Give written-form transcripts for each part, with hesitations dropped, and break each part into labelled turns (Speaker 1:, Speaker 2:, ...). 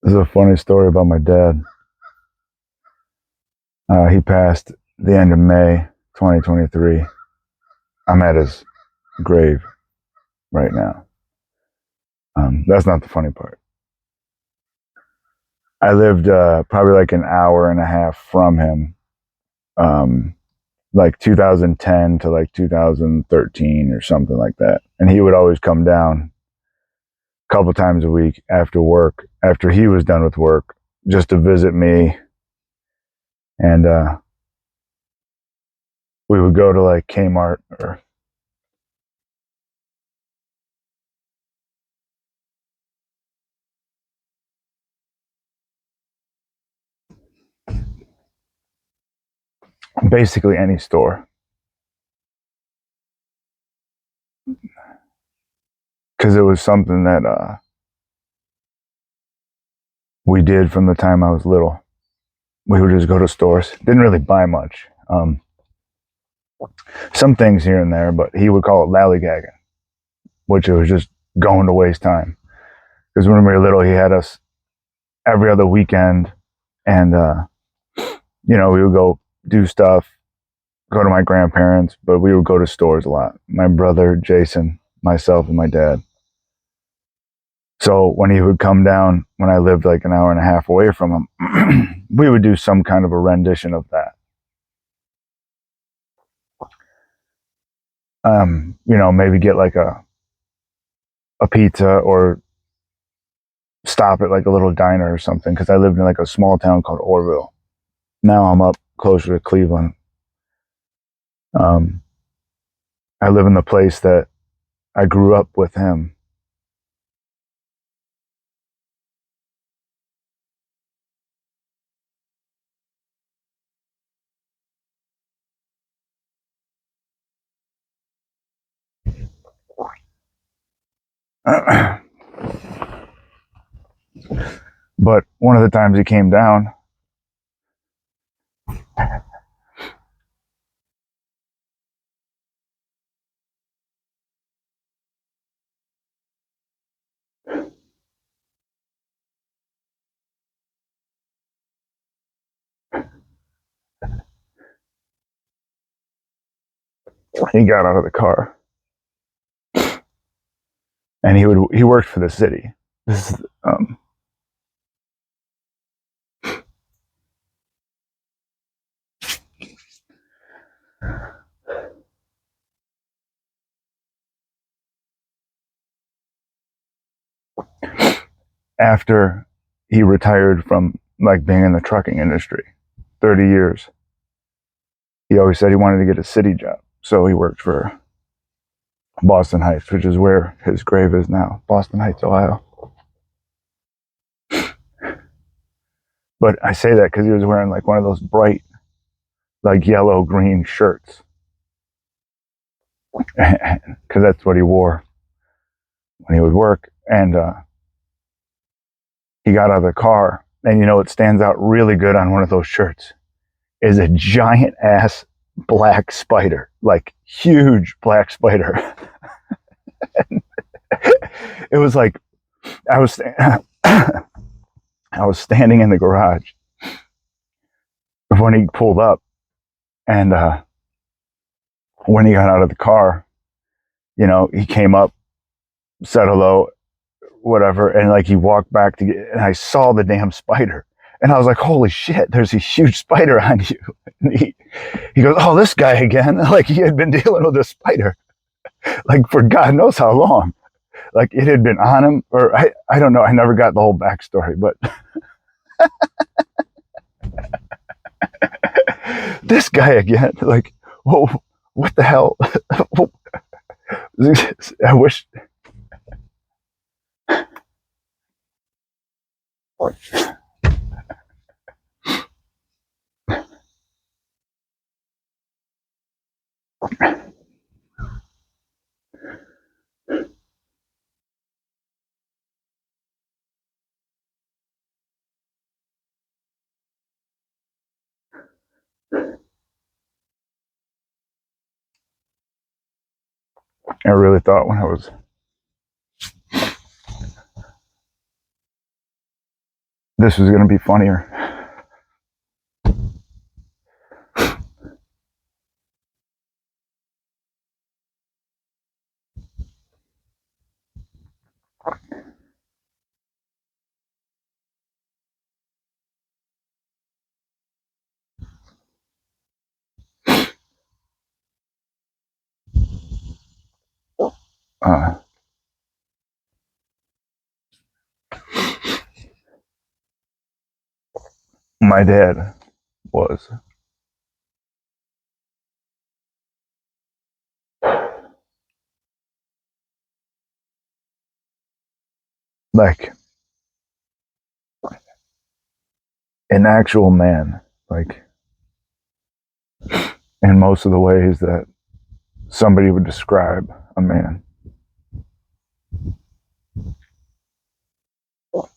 Speaker 1: This is a funny story about my dad. He passed the end of May 2023. I'm at his grave right now. That's not the funny part. I lived probably like an hour and a half from him, um, like 2010 to like 2013 or something like that. And he would always come down a couple times a week after work, after he was done with work, just to visit me. And we would go to like Kmart or basically any store, because it was something that we did from the time I was little. We would just go to stores. Didn't really buy much. Some things here and there, but he would call it lollygagging, which it was just going to waste time. Because when we were little, he had us every other weekend, and we would go do stuff, go to my grandparents, but we would go to stores a lot. My brother, Jason, myself, and my dad. So when he would come down, when I lived like an hour and a half away from him, we would do some kind of a rendition of that. Maybe get like a pizza or stop at like a little diner or something, because I lived in like a small town called Orville. Now I'm up closer to Cleveland. Um, I live in the place that I grew up with him. But one of the times he came down, he got out of the car and he worked for the city. This is, after he retired from like being in the trucking industry, 30 years. He always said he wanted to get a city job, so he worked for Boston Heights, which is where his grave is now, Boston Heights, Ohio. But I say that because he was wearing like one of those bright, like yellow green shirts, because that's what he wore when he would work. And he got out of the car, and what stands out really good on one of those shirts is a giant ass black spider, like huge black spider. It was like I was I was standing in the garage when he pulled up, and when he got out of the car, he came up, said hello, whatever, and like he walked back to get, and I saw the damn spider, and I was like, "Holy shit! There's a huge spider on you." And he goes, "Oh, this guy again!" Like he had been dealing with a spider, like for God knows how long. Like it had been on him, or I don't know. I never got the whole backstory, but this guy again, like, whoa, what the hell? I wish. I really thought when I was this was going to be funnier. Uh, my dad was like an actual man, like in most of the ways that somebody would describe a man.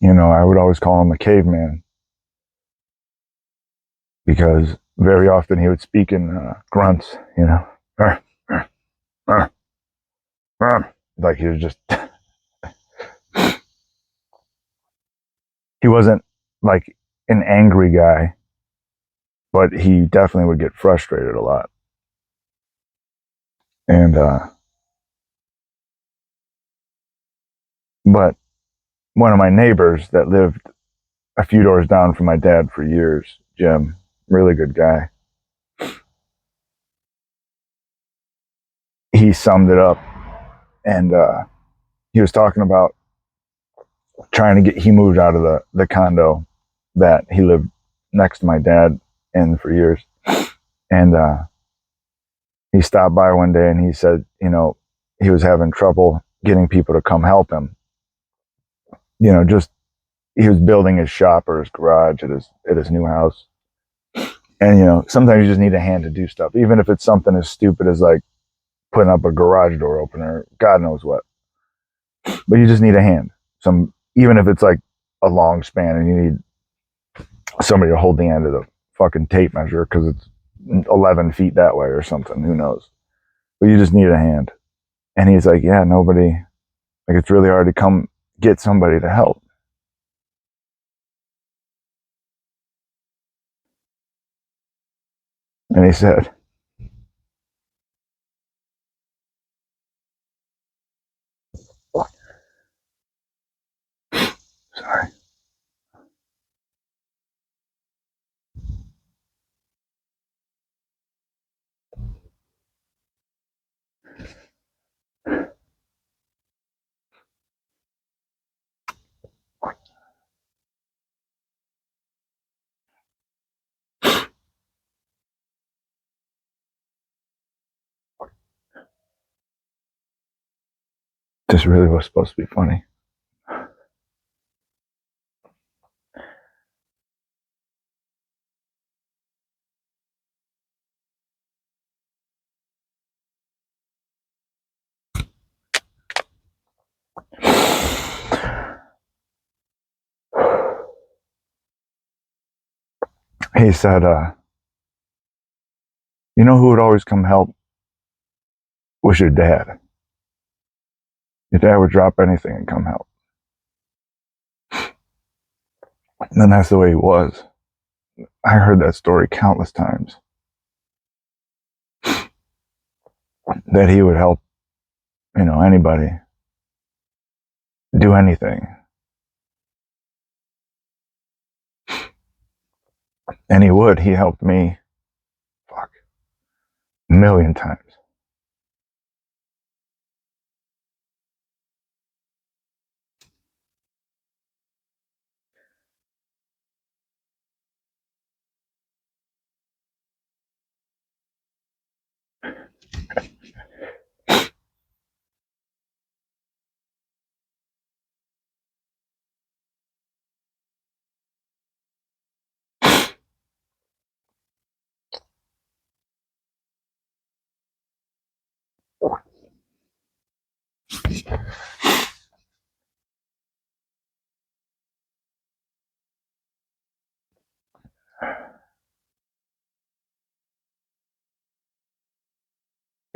Speaker 1: You know, I would always call him a caveman because very often he would speak in grunts, you know, like he was just, he wasn't like an angry guy, but he definitely would get frustrated a lot. And, but one of my neighbors that lived a few doors down from my dad for years, Jim, really good guy, he summed it up. And he was talking about trying to get, he moved out of the condo that he lived next to my dad in for years. And he stopped by one day and he said, you know, he was having trouble getting people to come help him. You know, just he was building his shop or his garage at his new house. And you know, sometimes you just need a hand to do stuff, even if it's something as stupid as like putting up a garage door opener, God knows what. But you just need a hand. Some, even if it's like a long span and you need somebody to hold the end of the fucking tape measure because it's 11 feet that way or something. Who knows? But you just need a hand. And he's like, yeah, nobody, like, it's really hard to come get somebody to help. And he said, sorry. This really was supposed to be funny. He said, you know who would always come help was your dad. Your dad would drop anything and come help. And that's the way he was. I heard that story countless times. That he would help, you know, anybody do anything. And he would. He helped me, fuck, a million times.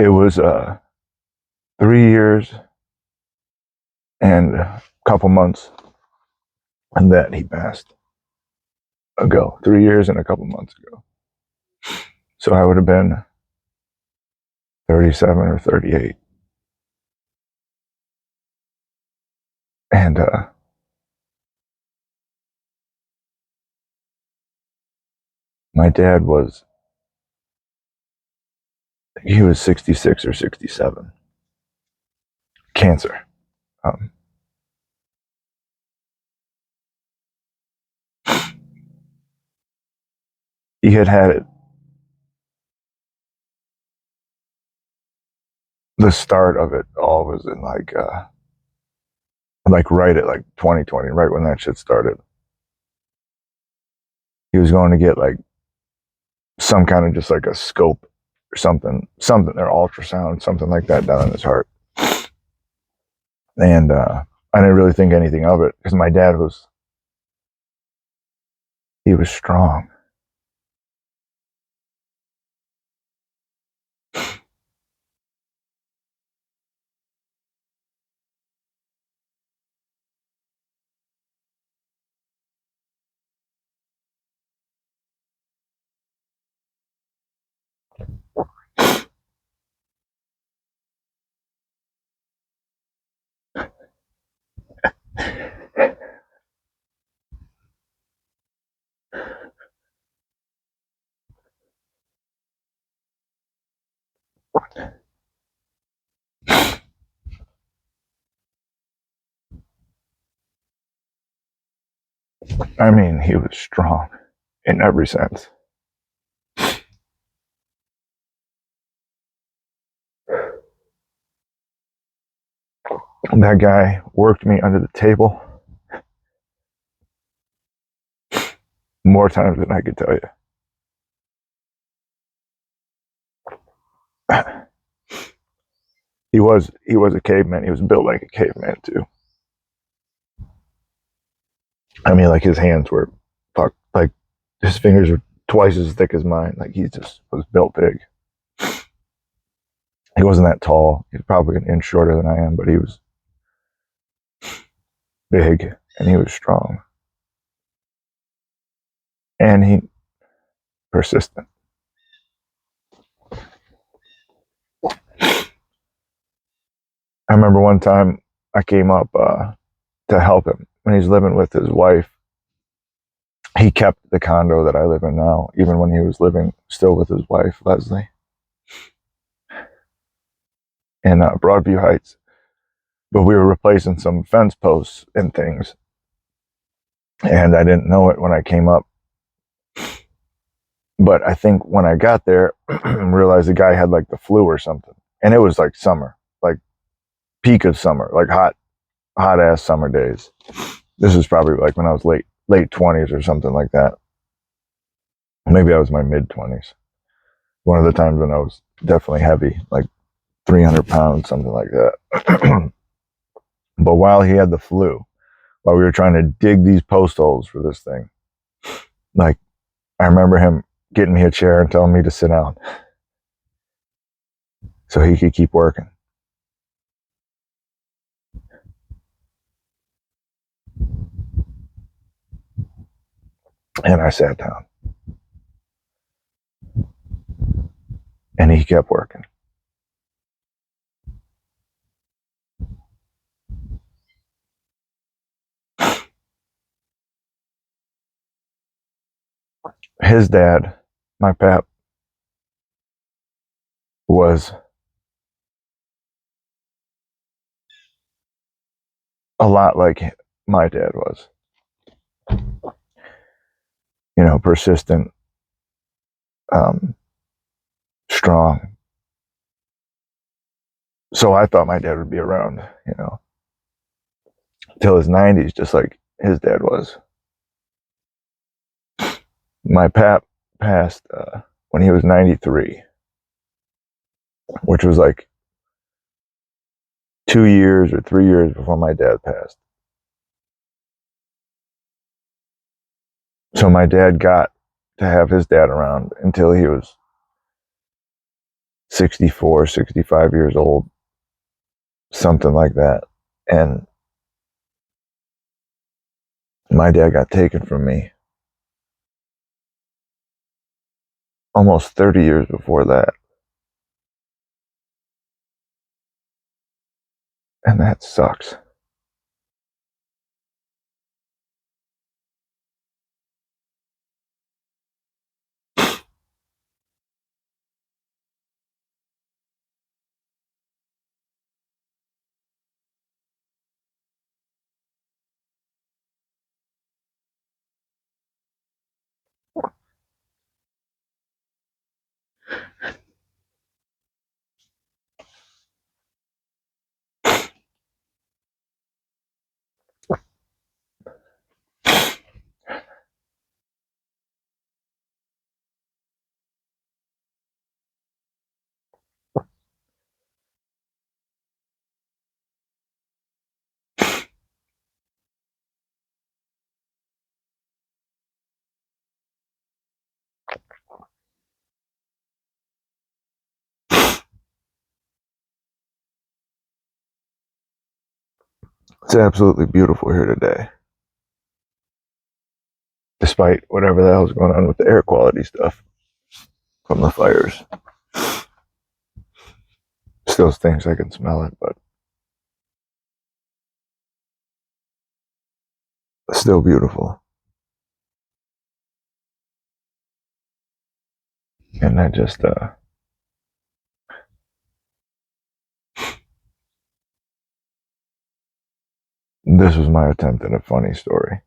Speaker 1: It was 3 years and a couple months and that he passed. ago, 3 years and a couple months ago. So I would have been 37 or 38. And my dad was, he was 66 or 67. Cancer. Um, he had it, the start of it all was in like right at like 2020, right when that shit started. He was going to get like some kind of just like a scope or something or ultrasound, something like that done in his heart. And I didn't really think anything of it because my dad he was strong. I mean, he was strong in every sense. That guy worked me under the table more times than I could tell you. He was a caveman. He was built like a caveman too. I mean, like his hands were like his fingers were twice as thick as mine. Like he just was built big. He wasn't that tall. He's probably an inch shorter than I am, but he was big and he was strong. And he persistent. I remember one time I came up to help him when he's living with his wife. He kept the condo that I live in now, even when he was living still with his wife, Leslie, in Broadview Heights. But we were replacing some fence posts and things, and I didn't know it when I came up. But I think when I got there, realized the guy had like the flu or something, and it was like summer, like peak of summer, like hot ass summer days. This was probably like when I was late 20s or something like that. Maybe I was my mid 20s. One of the times when I was definitely heavy, like 300 pounds, something like that. But while he had the flu, while we were trying to dig these post holes for this thing, like I remember him getting me a chair and telling me to sit down so he could keep working. And I sat down. And he kept working. His dad, my pap, was a lot like my dad was. You know, persistent, um, strong. So I thought my dad would be around, you know, till his 90s, just like his dad was. My pap passed when he was 93, which was like 2 years or 3 years before my dad passed. So my dad got to have his dad around until he was 64, 65 years old, something like that. And my dad got taken from me almost 30 years before that. And that sucks. It's absolutely beautiful here today. Despite whatever the hell's going on with the air quality stuff from the fires. Still stinks, I can smell it, but still beautiful. And I just, this was my attempt at a funny story.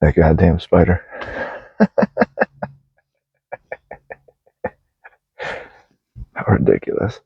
Speaker 1: That goddamn spider. How ridiculous.